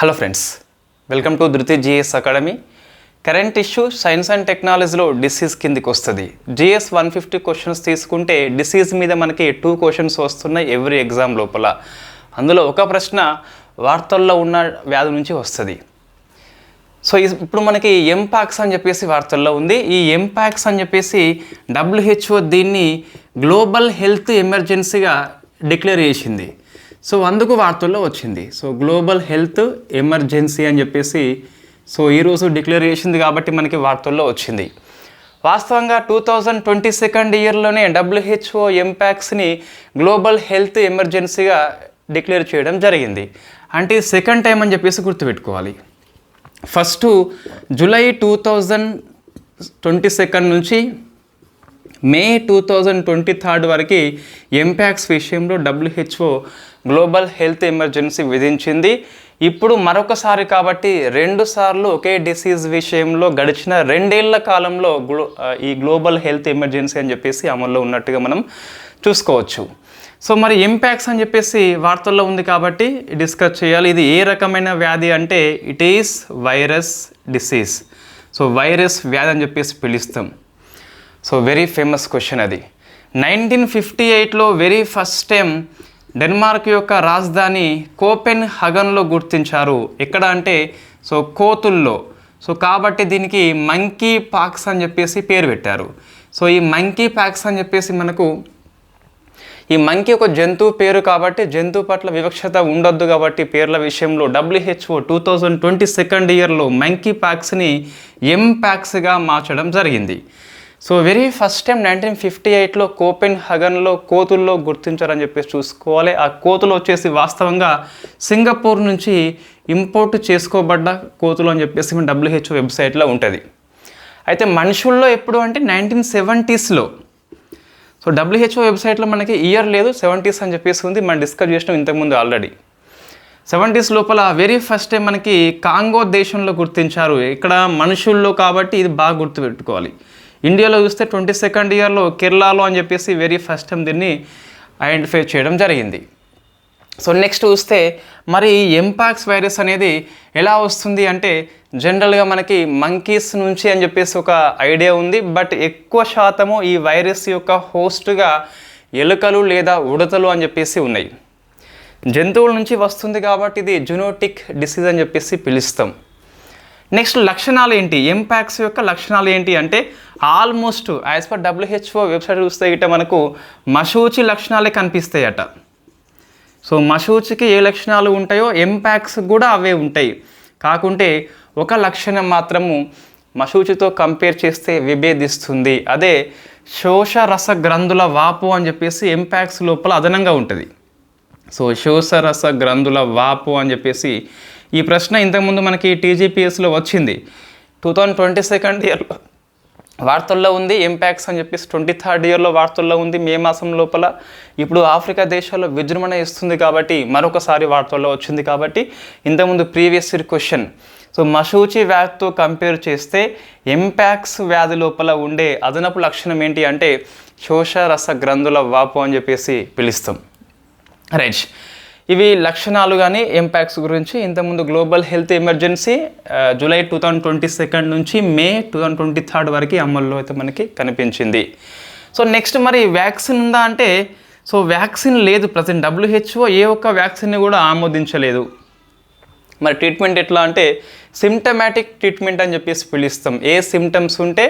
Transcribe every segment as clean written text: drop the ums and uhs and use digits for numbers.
Hello friends, welcome to Dhruti GS academy. Current issue science and టెక్నాలజీలో disease కిందికి వస్తుంది. GS 150 questions తీసుకుంటే disease మీద మనకి 2 క్వశ్చన్స్ వస్తున్నాయి ఎవ్రీ ఎగ్జామ్ లోపల. అందులో ఒక ప్రశ్న వార్తల్లో ఉన్న వ్యాధి నుంచి వస్తుంది. సో ఇప్పుడు మనకి ఎంపాక్స్ అని చెప్పేసి వార్తల్లో ఉంది. ఈ ఎంపాక్స్ అని చెప్పేసి WHO దీన్ని గ్లోబల్ హెల్త్ ఎమర్జెన్సీగా డిక్లేర్ చేసింది. సో అందుకు వార్తల్లో వచ్చింది. సో గ్లోబల్ హెల్త్ ఎమర్జెన్సీ అని చెప్పేసి ఈరోజు డిక్లేర్ చేసింది కాబట్టి మనకి వార్తల్లో వచ్చింది. వాస్తవంగా 2022 ఇయర్లోనే WHO ఎంపాక్స్ని గ్లోబల్ హెల్త్ ఎమర్జెన్సీగా డిక్లేర్ చేయడం జరిగింది. అంటే సెకండ్ టైం అని చెప్పేసి గుర్తుపెట్టుకోవాలి. ఫస్ట్ జూలై 2022 నుంచి మే 2023 వరకు ఎంపాక్స్ విషయంలో WHO గ్లోబల్ హెల్త్ ఎమర్జెన్సీ విధించింది. ఇప్పుడు మరొకసారి కాబట్టి 2 సార్లు ఒకే డిసీజ్ విషయంలో గడిచిన 2 ఏళ్ల కాలంలో ఈ గ్లోబల్ హెల్త్ ఎమర్జెన్సీ అని చెప్పేసి అమల్లో ఉన్నట్టుగా మనం చూసుకోవచ్చు. సో మరి ఎంపాక్స్ అని చెప్పేసి వార్తల్లో ఉంది కాబట్టి డిస్కస్ చేయాలి. ఇది ఏ రకమైన వ్యాధి అంటే it is virus disease. So virus వ్యాధి అని చెప్పేసి పిలుస్తాం. సో వెరీ ఫేమస్ క్వశ్చన్ అది. 1958లో వెరీ ఫస్ట్ టైం డెన్మార్క్ యొక్క రాజధాని కోపెన్ హగన్లో గుర్తించారు. ఎక్కడ అంటే కోతుల్లో. కాబట్టి దీనికి మంకీ పాక్స్ అని చెప్పేసి పేరు పెట్టారు. ఈ మంకీ పాక్స్ అని చెప్పేసి మనకు ఈ మంకీ ఒక జంతువు పేరు కాబట్టి జంతువు పట్ల వివక్షత ఉండొద్దు కాబట్టి పేర్ల విషయంలో WHO 2022 ఇయర్లో మంకీ పాక్స్ని ఎంపాక్స్గా మార్చడం జరిగింది. వెరీ ఫస్ట్ టైం 1958లో కోపెన్ హగన్లో కోతుల్లో గుర్తించారని చెప్పేసి చూసుకోవాలి. ఆ కోతులు వచ్చేసి వాస్తవంగా సింగపూర్ నుంచి ఇంపోర్ట్ చేసుకోబడ్డ కోతులు అని చెప్పేసి WHO వెబ్సైట్లో ఉంటుంది. అయితే మనుషుల్లో ఎప్పుడు అంటే 1970స్లో. WHO వెబ్సైట్లో మనకి ఇయర్ లేదు, 70s అని చెప్పేసి ఉంది. మనం డిస్కస్ చేసినాం ఇంతకుముందు ఆల్రెడీ. 70s లోపల వెరీ ఫస్ట్ టైం మనకి కాంగో దేశంలో గుర్తించారు. ఇక్కడ మనుషుల్లో కాబట్టి ఇది బాగా గుర్తుపెట్టుకోవాలి. ఇండియాలో చూస్తే 22nd ఇయర్లో కేరళలో అని చెప్పేసి వెరీ ఫస్ట్ టైం దీన్ని ఐడెంటిఫై చేయడం జరిగింది. నెక్స్ట్ చూస్తే మరి ఎంపాక్స్ వైరస్ అనేది ఎలా వస్తుంది అంటే జనరల్గా మనకి మంకీస్ నుంచి అని చెప్పేసి ఒక ఐడియా ఉంది. బట్ ఎక్కువ శాతము ఈ వైరస్ యొక్క హోస్ట్గా ఎలుకలు లేదా ఉడతలు అని చెప్పేసి ఉన్నాయి. జంతువుల నుంచి వస్తుంది కాబట్టి ఇది జూనోటిక్ డిసీజ్ అని చెప్పేసి పిలుస్తాం. నెక్స్ట్ లక్షణాలు ఏంటి, ఎంపాక్స్ యొక్క లక్షణాలు ఏంటి అంటే almost as per WHO website చూస్తే ఇట మనకు మశూచి లక్షణాలే కనిపిస్తాయట. మశూచికి ఏ లక్షణాలు ఉంటాయో ఎంపాక్స్ కూడా అవే ఉంటాయి. కాకుంటే ఒక లక్షణం మాత్రము మశూచితో కంపేర్ చేస్తే విభేదిస్తుంది. అదే శోషరస గ్రంథుల వాపు అని చెప్పేసి ఎంపాక్స్ లోపల అదనంగా ఉంటుంది. శోషరస గ్రంథుల వాపు అని చెప్పేసి ఈ ప్రశ్న ఇంతకుముందు మనకి TGPSలో వచ్చింది. 2022 ఇయర్లో వార్తల్లో ఉంది ఎంపాక్స్ అని చెప్పేసి. 23rd ఇయర్లో వార్తల్లో ఉంది మే మాసం లోపల. ఇప్పుడు ఆఫ్రికా దేశాల్లో విజృంభణ ఇస్తుంది కాబట్టి మరొకసారి వార్తల్లో వచ్చింది కాబట్టి ఇంతకుముందు ప్రీవియస్ ఇయర్ క్వశ్చన్. మశూచి వ్యాధితో కంపేర్ చేస్తే ఎంపాక్స్ వ్యాధి లోపల ఉండే అదనపు లక్షణం ఏంటి అంటే శోషరస గ్రంథుల వాపు అని చెప్పేసి పిలుస్తాం. రైట్, ఇవి లక్షణాలు కానీ ఎంపాక్స్ గురించి. ఇంతకుముందు గ్లోబల్ హెల్త్ ఎమర్జెన్సీ జూలై 2022 నుంచి మే 2023 వరకు అమల్లో అయితే మనకి కనిపించింది. నెక్స్ట్ మరి వ్యాక్సిన్ ఉందా అంటే వ్యాక్సిన్ లేదు ప్రజెంట్. WHO ఏ ఒక్క వ్యాక్సిన్ని కూడా ఆమోదించలేదు. మరి ట్రీట్మెంట్ ఎట్లా అంటే సిమ్టమాటిక్ ట్రీట్మెంట్ అని చెప్పేసి పిలుస్తాం. ఏ సిమ్టమ్స్ ఉంటే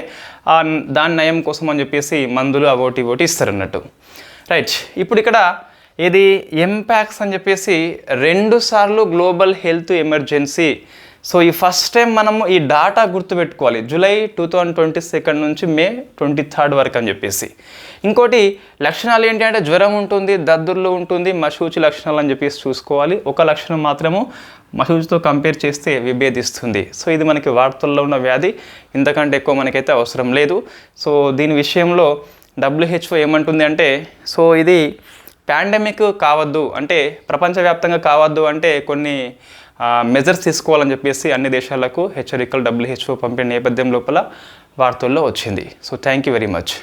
దాని నయం కోసం అని చెప్పేసి మందులు అవోటి ఇస్తారు అన్నట్టు. రైట్, ఇప్పుడు ఇక్కడ ఇది ఎంపాక్స్ అని చెప్పేసి 2 సార్లు గ్లోబల్ హెల్త్ ఎమర్జెన్సీ. ఈ ఫస్ట్ టైం మనము ఈ డాటా గుర్తుపెట్టుకోవాలి. జూలై 2022 నుంచి మే 23rd వరకు అని చెప్పేసి. ఇంకోటి లక్షణాలు ఏంటి అంటే జ్వరం ఉంటుంది, దద్దుర్లు ఉంటుంది, మశూచి లక్షణాలు అని చెప్పేసి చూసుకోవాలి. ఒక లక్షణం మాత్రము మశూచితో కంపేర్ చేస్తే విభేదిస్తుంది. ఇది మనకి వార్తల్లో ఉన్న వ్యాధి. ఇంతకంటే ఎక్కువ మనకైతే అవసరం లేదు. దీని విషయంలో WHO ఏమంటుంది అంటే ఇది పాండమిక్ కావద్దు అంటే ప్రపంచవ్యాప్తంగా కావద్దు అంటే కొన్ని మెజర్స్ తీసుకోవాలని చెప్పేసి అన్ని దేశాలకు హెచ్చరికలు WHO పంపిన నేపథ్యం లోపల వార్తల్లో వచ్చింది. Thank you very much.